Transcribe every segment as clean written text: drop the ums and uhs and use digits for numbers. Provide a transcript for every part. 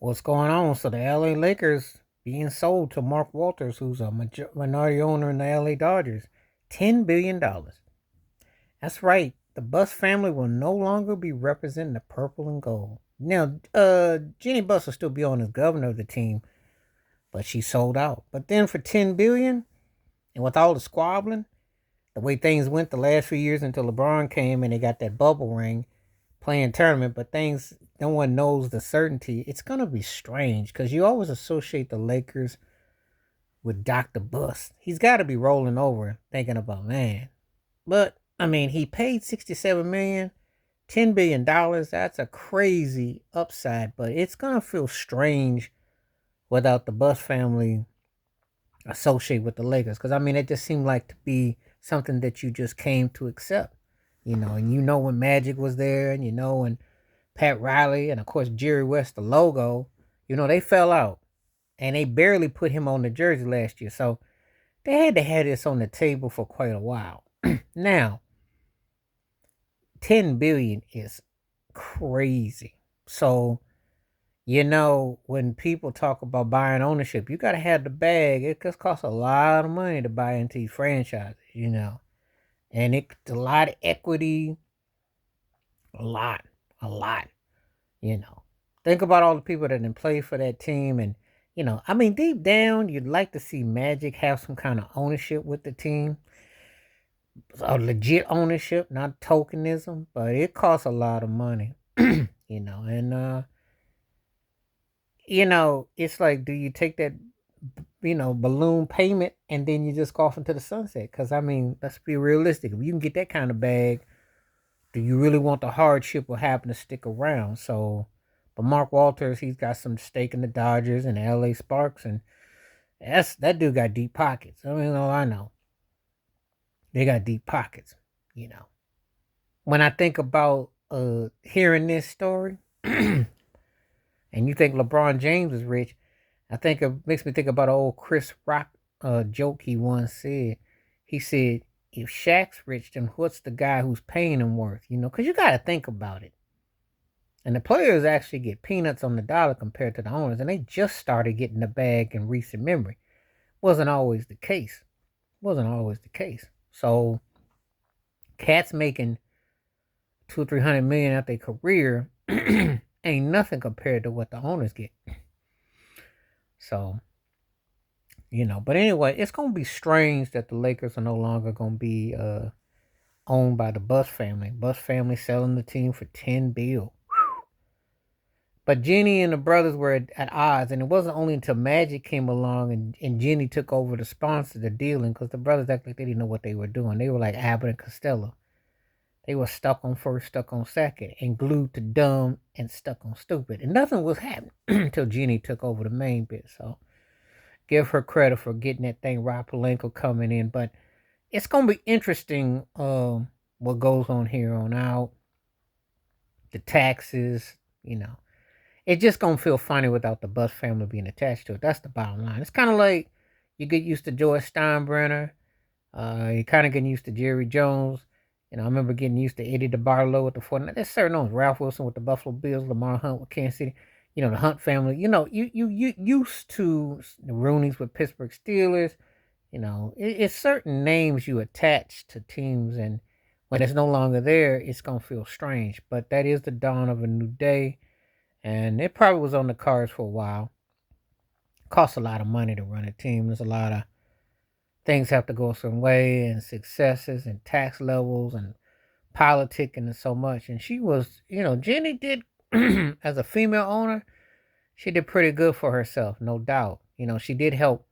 What's going on? So the LA Lakers being sold to Mark Walters, who's a minority owner in the LA Dodgers, $10 billion. That's right. The Buss family will no longer be representing the purple and gold. Now, Jenny Buss will still be on as governor of the team, but she sold out. But then for $10 billion, and with all the squabbling, the way things went the last few years until LeBron came and they got that bubble ring, playing tournament, but things no one knows the certainty. It's gonna be strange because you always associate the Lakers with Dr. Bust. He's got to be rolling over thinking about man. But I mean, he paid 67 million, $10 billion. That's a crazy upside, but it's gonna feel strange without the Bust family associated with the Lakers because I mean, it just seemed like to be something that you just came to accept. And when Magic was there, and when Pat Riley, and of course Jerry West, the logo, they fell out and they barely put him on the jersey last year. So they had to have this on the table for quite a while. Now, 10 billion is crazy. So, when people talk about buying ownership, you got to have the bag. It just costs a lot of money to buy into these franchises. And it's a lot of equity, a lot. You know, think about all the people that didn't play for that team, and I mean, deep down, you'd like to see Magic have some kind of ownership with the team, a legit ownership, not tokenism. But it costs a lot of money, and it's like, do you take that, balloon payment and then you just go off into the sunset? Because I mean, let's be realistic. If you can get that kind of bag, do you really want the hardship of having to stick around? So, but Mark Walters, he's got some stake in the Dodgers and the LA Sparks, and that dude got deep pockets. I mean, I know they got deep pockets. You know, when I think about hearing this story, and you think LeBron James is rich, I think it makes me think about an old Chris Rock joke he once said. He said, "If Shaq's rich, then what's the guy who's paying him worth?" Because you got to think about it. And the players actually get peanuts on the dollar compared to the owners, and they just started getting the bag in recent memory. Wasn't always the case. Wasn't always the case. So, cats making 200-300 million out their career ain't nothing compared to what the owners get. So, but anyway, it's gonna be strange that the Lakers are no longer gonna be owned by the Bus family. Bus family selling the team for $10 billion. But Jenny and the brothers were at odds, and it wasn't only until Magic came along and Jenny took over the sponsor, the dealing, because the brothers acted like they didn't know what they were doing. They were like Abbott and Costello. They were stuck on first, stuck on second, and glued to dumb and stuck on stupid. And nothing was happening until Jenny took over the main bit. So give her credit for getting that thing, Rob Pelinka coming in. But it's going to be interesting what goes on here on out. The taxes, It's just gonna feel funny without the Bus family being attached to it. That's the bottom line. It's kind of like you get used to George Steinbrenner. You kind of getting used to Jerry Jones. I remember getting used to Eddie DeBartolo with the 49ers. There's certain ones. Ralph Wilson with the Buffalo Bills. Lamar Hunt with Kansas City. The Hunt family. You used to the Rooneys with Pittsburgh Steelers. It's certain names you attach to teams, and when it's no longer there, it's gonna feel strange. But that is the dawn of a new day. And it probably was on the cards for a while. Costs a lot of money to run a team. There's a lot of things have to go some way, and successes and tax levels and politicking and so much. And she was, Jenny did, as a female owner, she did pretty good for herself, no doubt. She did help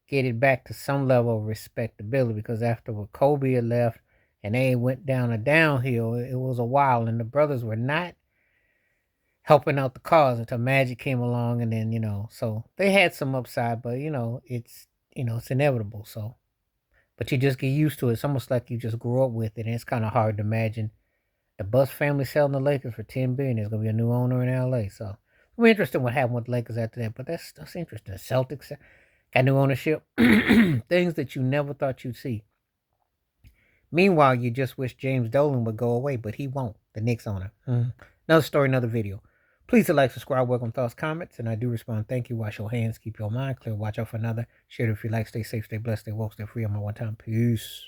get it back to some level of respectability, because after what Kobe had left and they went down a downhill, it was a while, and the brothers were not helping out the cause until Magic came along, and then so they had some upside, but it's inevitable. So, but you just get used to it. It's almost like you just grew up with it, and it's kind of hard to imagine the Bus family selling the Lakers for $10 billion. There's gonna be a new owner in LA, so it'll be interesting what happened with the Lakers after that. But that's interesting. The Celtics got new ownership, things that you never thought you'd see. Meanwhile, you just wish James Dolan would go away, but he won't. The Knicks owner. Another story, another video. Please like, subscribe, welcome thoughts, comments, and I do respond. Thank you. Wash your hands, keep your mind clear, watch out for another. Share it if you like. Stay safe, stay blessed, stay woke, stay free. I'm one time. Peace.